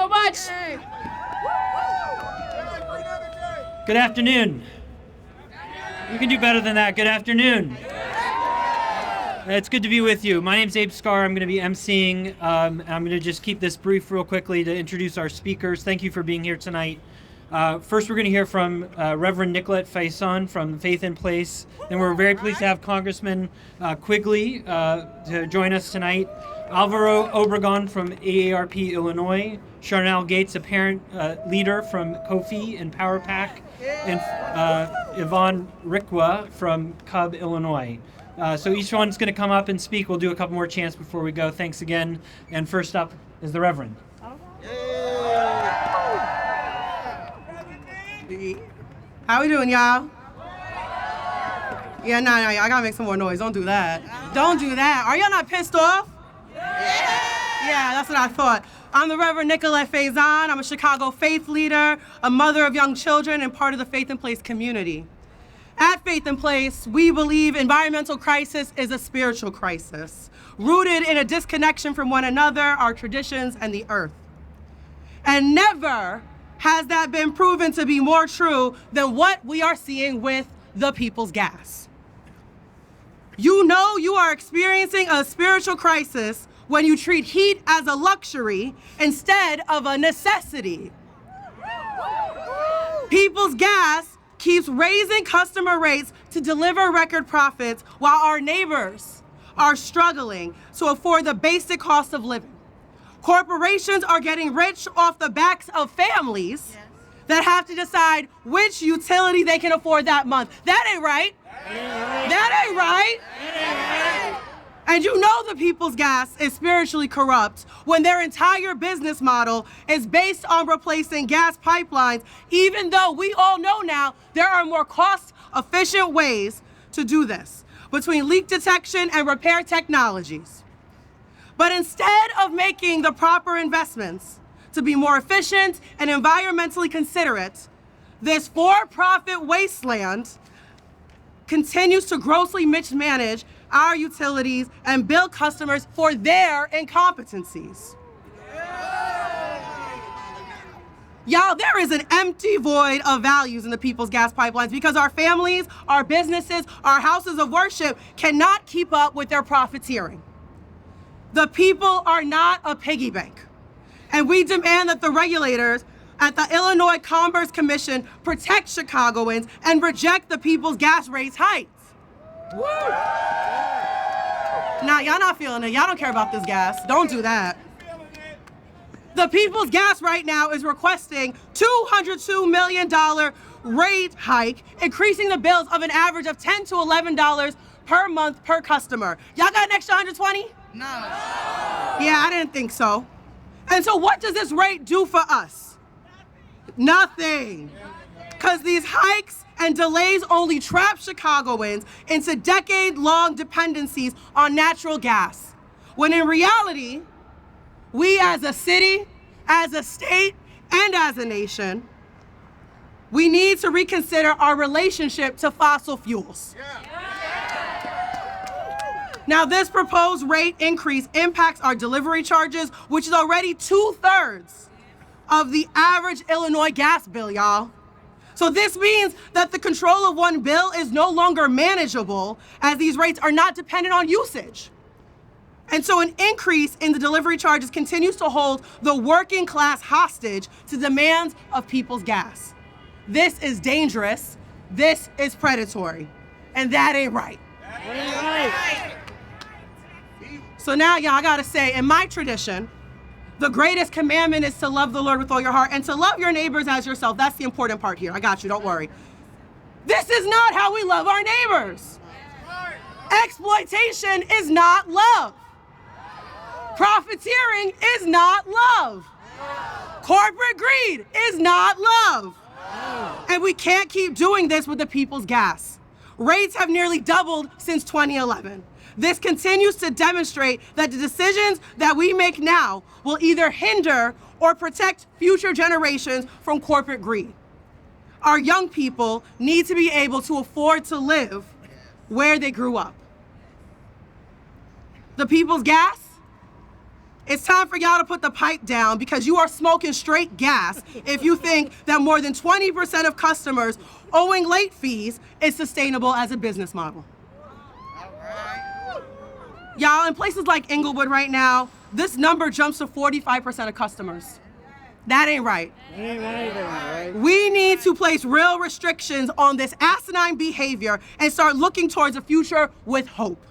so much. Good afternoon. You can do better than that. Good afternoon. It's good to be with you. My name's Abe Scar. I'm going to be emceeing. I'm going to just keep this brief real quickly to introduce our speakers. Thank you for being here tonight. First, we're going to hear from Reverend Nicolette Faison from Faith in Place. Then we're very pleased to have Congressman Quigley to join us tonight. Alvaro Obregon from AARP Illinois. Charnel Gates, a parent leader from Kofi and Power Pack. And Yvonne Rikwa from Cub, Illinois. So each one's going to come up and speak. We'll do a couple more chants before we go. Thanks again. And first up is the Reverend. How we doing, y'all? Yeah, nah, I gotta make some more noise. Don't do that. Don't do that. Are y'all not pissed off? Yeah, that's what I thought. I'm the Reverend Nicolette Faison. I'm a Chicago faith leader, a mother of young children, and part of the Faith in Place community. At Faith in Place, we believe environmental crisis is a spiritual crisis, rooted in a disconnection from one another, our traditions, and the earth. And never has that been proven to be more true than what we are seeing with the people's gas. You know you are experiencing a spiritual crisis when you treat heat as a luxury instead of a necessity. People's Gas keeps raising customer rates to deliver record profits while our neighbors are struggling to afford the basic cost of living. Corporations are getting rich off the backs of families that have to decide which utility they can afford that month. That ain't right. That ain't right. And you know the People's Gas is spiritually corrupt when their entire business model is based on replacing gas pipelines, even though we all know now there are more cost-efficient ways to do this between leak detection and repair technologies. But instead of making the proper investments to be more efficient and environmentally considerate, this for-profit wasteland continues to grossly mismanage our utilities and bill customers for their incompetencies. Y'all, there is an empty void of values in the People's Gas pipelines because our families, our businesses, our houses of worship cannot keep up with their profiteering. The people are not a piggy bank, and we demand that the regulators at the Illinois Commerce Commission protect Chicagoans and reject the People's Gas rates hikes. Woo! Nah, y'all not feeling it. Y'all don't care about this gas. Don't do that. The People's Gas right now is requesting $202 million rate hike, increasing the bills of an average of $10 to $11 per month per customer. Y'all got an extra 120? No. Yeah, I didn't think so. And so what does this rate do for us? Nothing. Because these hikes and delays only trap Chicagoans into decade-long dependencies on natural gas, when in reality, we as a city, as a state, and as a nation, we need to reconsider our relationship to fossil fuels. Now, this proposed rate increase impacts our delivery charges, which is already 2/3 of the average Illinois gas bill, y'all. So this means that the control of one bill is no longer manageable, as these rates are not dependent on usage. And so an increase in the delivery charges continues to hold the working class hostage to demands of People's Gas. This is dangerous, this is predatory, and that ain't right. So now, y'all, I gotta say, in my tradition, the greatest commandment is to love the Lord with all your heart and to love your neighbors as yourself. That's the important part here. I got you, don't worry. This is not how we love our neighbors. Exploitation is not love. Profiteering is not love. Corporate greed is not love. And we can't keep doing this with the People's Gas. Rates have nearly doubled since 2011. This continues to demonstrate that the decisions that we make now will either hinder or protect future generations from corporate greed. Our young people need to be able to afford to live where they grew up. The People's Gas It's time for y'all to put the pipe down because you are smoking straight gas if you think that more than 20% of customers owing late fees is sustainable as a business model. Y'all, in places like Inglewood right now, this number jumps to 45% of customers. That ain't right. We need to place real restrictions on this asinine behavior and start looking towards a future with hope.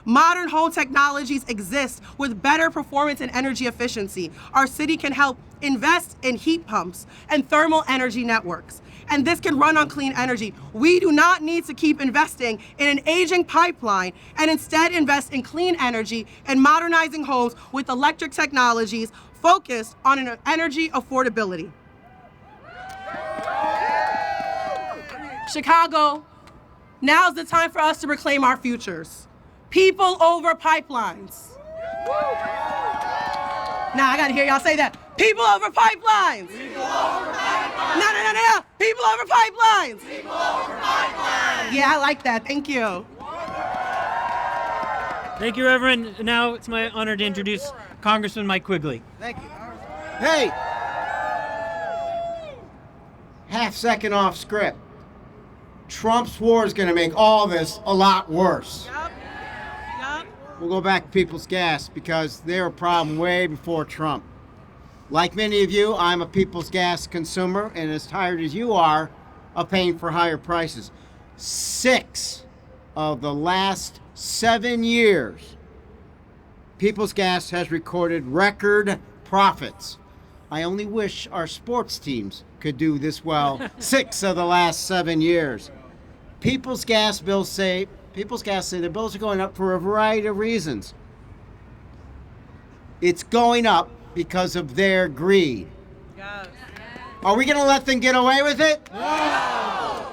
Modern home technologies exist with better performance and energy efficiency. Our city can help invest in heat pumps and thermal energy networks. And this can run on clean energy. We do not need to keep investing in an aging pipeline and instead invest in clean energy and modernizing homes with electric technologies focused on an energy affordability. Chicago, now's the time for us to reclaim our futures. People over pipelines. Now I gotta hear y'all say that. People over pipelines. People over pipelines. No. People over pipelines. People over pipelines. Yeah, I like that. Thank you. Thank you, Reverend. Now it's my honor to introduce Congressman Mike Quigley. Thank you. Hey! Half second off script. Trump's war is going to make all this a lot worse. Yup. We'll go back to People's Gas because they were a problem way before Trump. Like many of you, I'm a People's Gas consumer and as tired as you are of paying for higher prices. 6 of the last 7 years, People's Gas has recorded record profits. I only wish our sports teams could do this well 6 of the last 7 years. People's Gas say their bills are going up for a variety of reasons. It's going up because of their greed. Yes. Are we going to let them get away with it? No!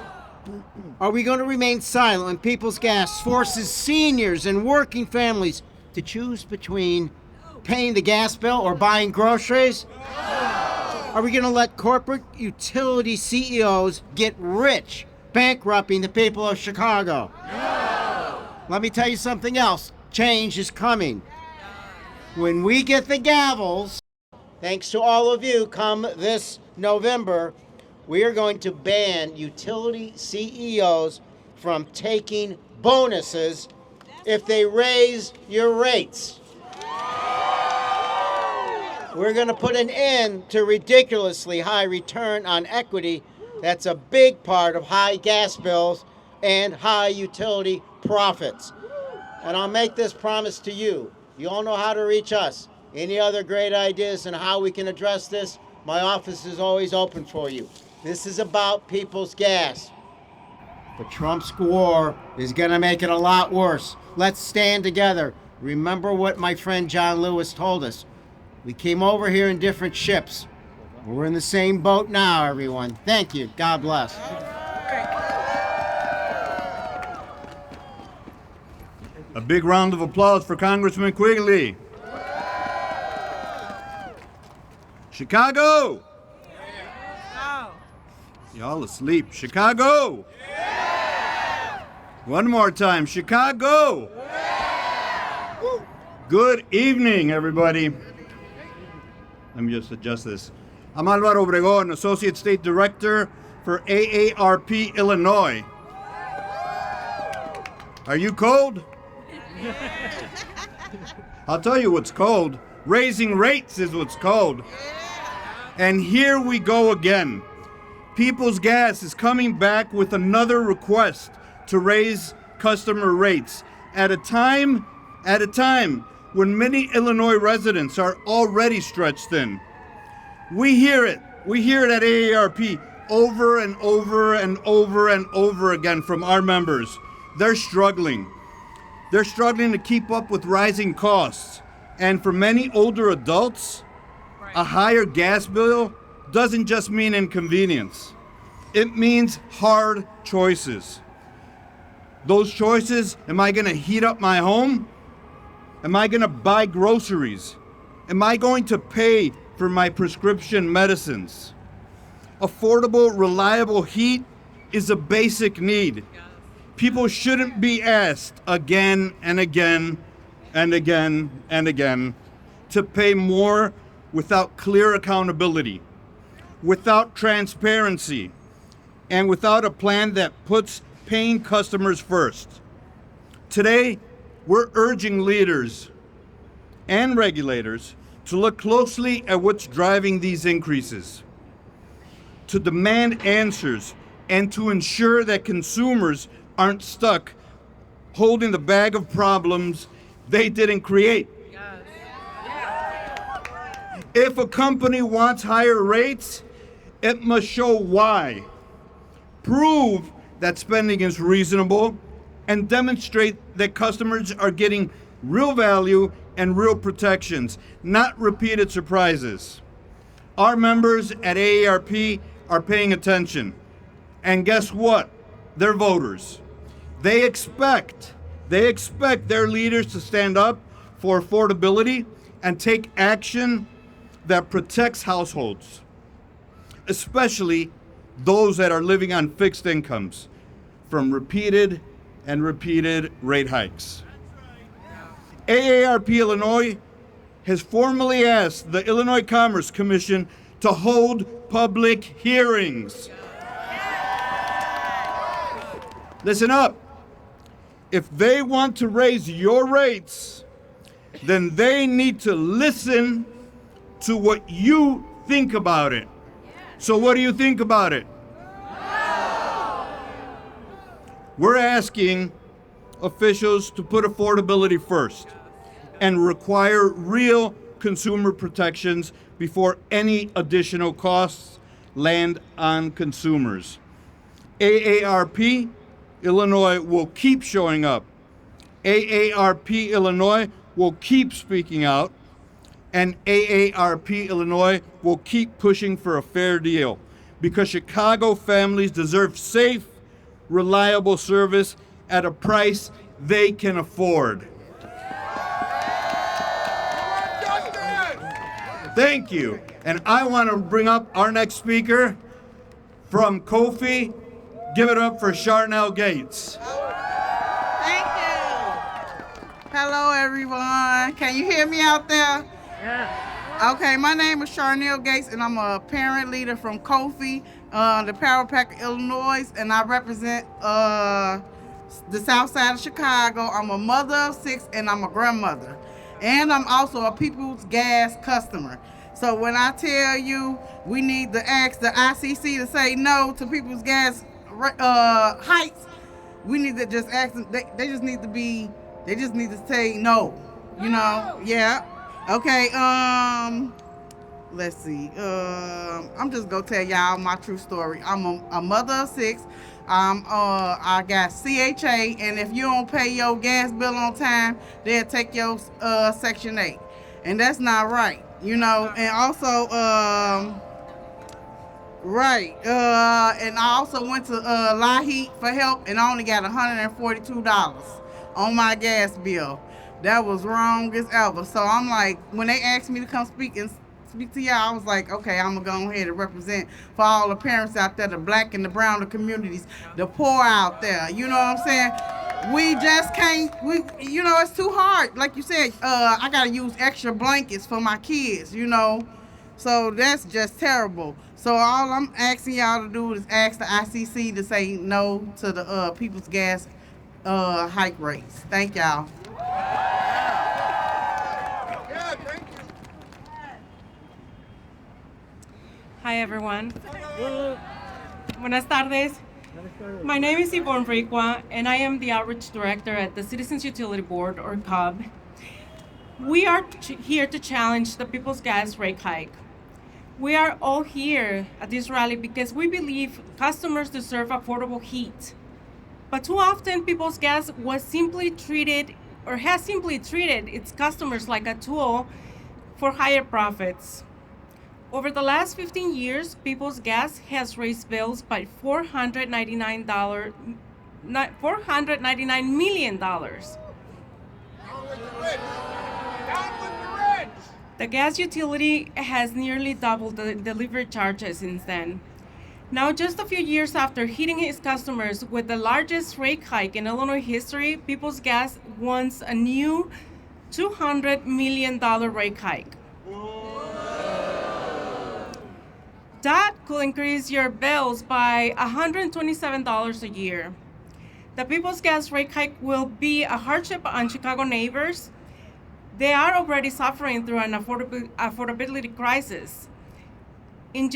Are we going to remain silent when People's Gas forces seniors and working families to choose between paying the gas bill or buying groceries? No! Are we going to let corporate utility CEOs get rich, bankrupting the people of Chicago? No! Let me tell you something else. Change is coming. When we get the gavels, thanks to all of you, come this November, we are going to ban utility CEOs from taking bonuses if they raise your rates. We're going to put an end to ridiculously high return on equity. That's a big part of high gas bills and high utility profits. And I'll make this promise to you. You all know how to reach us. Any other great ideas on how we can address this? My office is always open for you. This is about People's Gas. But Trump's war is going to make it a lot worse. Let's stand together. Remember what my friend John Lewis told us. We came over here in different ships. We're in the same boat now, everyone. Thank you. God bless. A big round of applause for Congressman Quigley. Chicago! Y'all asleep. Chicago! One more time. Chicago! Good evening, everybody. Let me just adjust this. I'm Álvaro Obregón, Associate State Director for AARP Illinois. Are you cold? I'll tell you what's cold. Raising rates is what's cold. And here we go again. People's Gas is coming back with another request to raise customer rates at a time when many Illinois residents are already stretched thin. We hear it at AARP over and over and over and over again from our members. They're struggling. They're struggling to keep up with rising costs. And for many older adults, a higher gas bill doesn't just mean inconvenience. It means hard choices. Those choices, am I going to heat up my home? Am I going to buy groceries? Am I going to pay for my prescription medicines? Affordable, reliable heat is a basic need. People shouldn't be asked again and again and again and again to pay more without clear accountability, without transparency, and without a plan that puts paying customers first. Today, we're urging leaders and regulators to look closely at what's driving these increases, to demand answers, and to ensure that consumers aren't stuck holding the bag of problems they didn't create. If a company wants higher rates, it must show why, prove that spending is reasonable, and demonstrate that customers are getting real value and real protections, not repeated surprises. Our members at AARP are paying attention. And guess what? They're voters. They expect their leaders to stand up for affordability and take action that protects households, especially those that are living on fixed incomes from repeated rate hikes. AARP Illinois has formally asked the Illinois Commerce Commission to hold public hearings. Listen up. If they want to raise your rates, then they need to listen to what you think about it. So what do you think about it? We're asking officials to put affordability first and require real consumer protections before any additional costs land on consumers. AARP Illinois will keep showing up. AARP Illinois will keep speaking out, and AARP Illinois will keep pushing for a fair deal, because Chicago families deserve safe, reliable service at a price they can afford. Thank you. And I want to bring up our next speaker from Kofi. Give it up for Charnel Gates. Thank you. Hello, everyone. Can you hear me out there? Yeah. Okay, my name is Charnel Gates, and I'm a parent leader from Kofi, the Power Pack of Illinois, and I represent the south side of Chicago. I'm a mother of 6, and I'm a grandmother. And I'm also a People's Gas customer. So when I tell you we need to ask the ICC to say no to People's Gas hikes, we need to just ask them. They just need to say no. You know? Yeah. Okay. Let's see. I'm just gonna tell y'all my true story. I'm a mother of 6. I got CHA, and if you don't pay your gas bill on time, they'll take your Section 8, and that's not right, you know. And also, and I also went to Lahee for help, and I only got $142 on my gas bill. That was wrong as ever. So I'm like, when they asked me to come speak to y'all, I was like, okay, I'm gonna go ahead and represent for all the parents out there, the black and the brown communities, the poor out there. You know what I'm saying? We just can't, it's too hard. Like you said, I gotta use extra blankets for my kids, you know? So that's just terrible. So all I'm asking y'all to do is ask the ICC to say no to the People's Gas hike rates. Thank y'all. Hi everyone. Buenas tardes. My name is Yvonne Requa, and I am the Outreach Director at the Citizens Utility Board, or CUB. We are here to challenge the People's Gas rate hike. We are all here at this rally because we believe customers deserve affordable heat. But too often, People's Gas has simply treated its customers like a tool for higher profits. Over the last 15 years, People's Gas has raised bills by $499 million. The gas utility has nearly doubled the delivery charges since then. Now, just a few years after hitting its customers with the largest rate hike in Illinois history, People's Gas wants a new $200 million rate hike. That could increase your bills by $127 a year. The People's Gas rate hike will be a hardship on Chicago neighbors. They are already suffering through an affordability crisis. In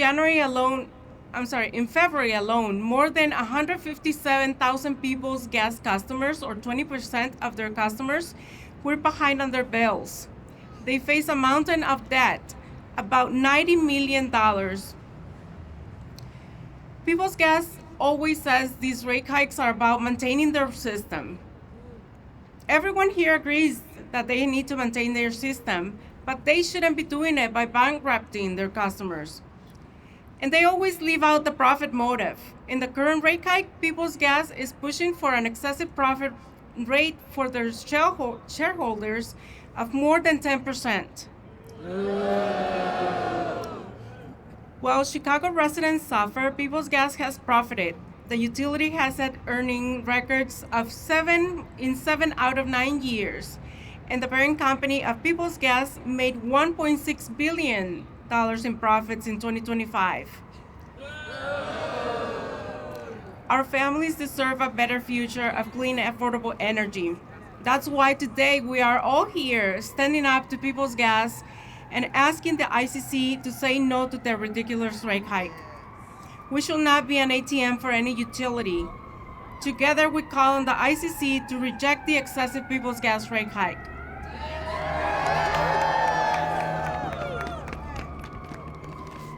February alone, more than 157,000 People's Gas customers, or 20% of their customers, were behind on their bills. They face a mountain of debt, about $90 million. People's Gas always says these rate hikes are about maintaining their system. Everyone here agrees that they need to maintain their system, but they shouldn't be doing it by bankrupting their customers. And they always leave out the profit motive. In the current rate hike, People's Gas is pushing for an excessive profit rate for their shareholders of more than 10%. While Chicago residents suffer, People's Gas has profited. The utility has set earning records of 7 out of 9 years, and the parent company of People's Gas made $1.6 billion in profits in 2025. Our families deserve a better future of clean, affordable energy. That's why today we are all here standing up to People's Gas and asking the ICC to say no to their ridiculous rate hike. We should not be an ATM for any utility. Together we call on the ICC to reject the excessive People's Gas rate hike.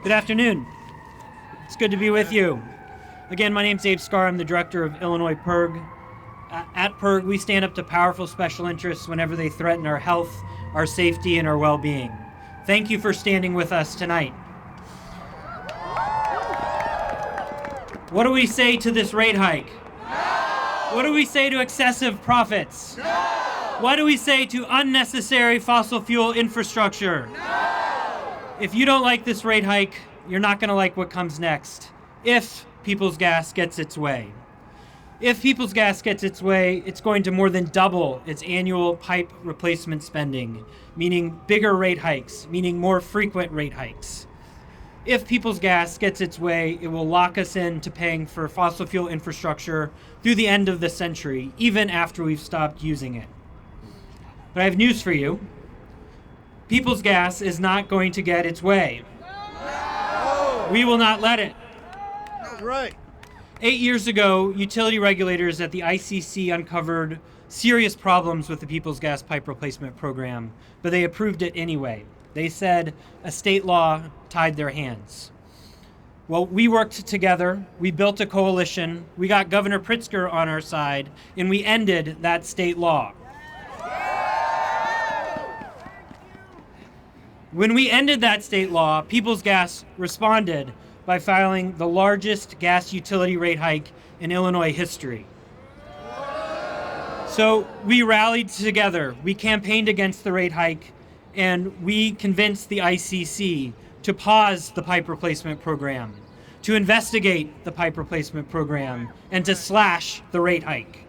Good afternoon. It's good to be with you. Again, my name's Abe Scar. I'm the director of Illinois PIRG. At PIRG, we stand up to powerful special interests whenever they threaten our health, our safety, and our well-being. Thank you for standing with us tonight. What do we say to this rate hike? No! What do we say to excessive profits? No! What do we say to unnecessary fossil fuel infrastructure? No! If you don't like this rate hike, you're not going to like what comes next. If People's Gas gets its way. If People's Gas gets its way, it's going to more than double its annual pipe replacement spending, meaning bigger rate hikes, meaning more frequent rate hikes. If People's Gas gets its way, it will lock us into paying for fossil fuel infrastructure through the end of the century, even after we've stopped using it. But I have news for you. People's Gas is not going to get its way. No! We will not let it. That's right. 8 years ago, utility regulators at the ICC uncovered serious problems with the People's Gas pipe replacement program, but they approved it anyway. They said a state law tied their hands. Well, we worked together, we built a coalition, we got Governor Pritzker on our side, and we ended that state law. When we ended that state law, People's Gas responded by filing the largest gas utility rate hike in Illinois history. So we rallied together, we campaigned against the rate hike, and we convinced the ICC to pause the pipe replacement program, to investigate the pipe replacement program, and to slash the rate hike.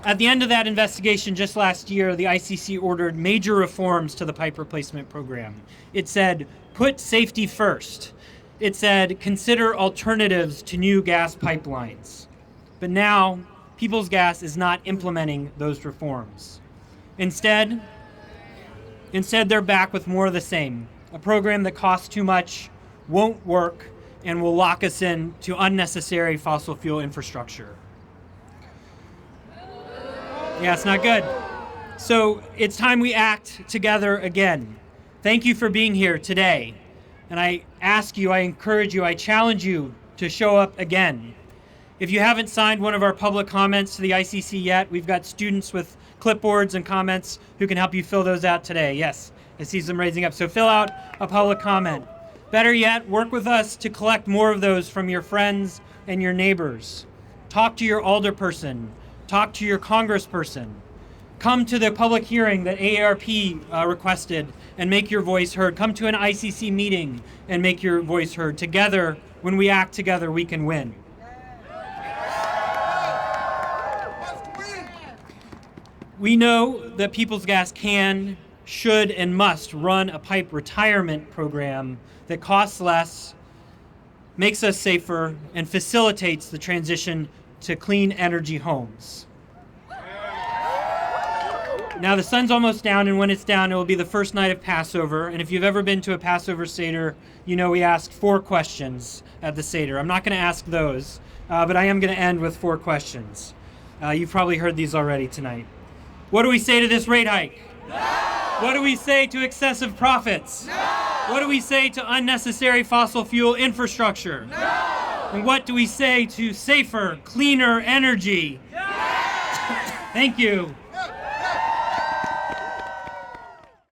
At the end of that investigation just last year, the ICC ordered major reforms to the pipe replacement program. It said, put safety first. It said, consider alternatives to new gas pipelines. But now, People's Gas is not implementing those reforms. Instead, they're back with more of the same, a program that costs too much, won't work, and will lock us in to unnecessary fossil fuel infrastructure. Yeah, it's not good. So it's time we act together again. Thank you for being here today. And I ask you, I encourage you, I challenge you to show up again. If you haven't signed one of our public comments to the ICC yet, we've got students with clipboards and comments who can help you fill those out today. Yes, I see them raising up. So fill out a public comment. Better yet, work with us to collect more of those from your friends and your neighbors. Talk to your alderperson. Talk to your congressperson. Come to the public hearing that AARP requested and make your voice heard. Come to an ICC meeting and make your voice heard. Together, when we act together, we can win. We know that People's Gas can, should, and must run a pipe retirement program that costs less, makes us safer, and facilitates the transition to clean energy homes. Now the sun's almost down, and when it's down, it will be the first night of Passover. And if you've ever been to a Passover Seder, you know we ask 4 questions at the Seder. I'm not going to ask those, but I am going to end with 4 questions. You've probably heard these already tonight. What do we say to this rate hike? No! What do we say to excessive profits? No! What do we say to unnecessary fossil fuel infrastructure? No! And what do we say to safer, cleaner energy? Yes! Thank you.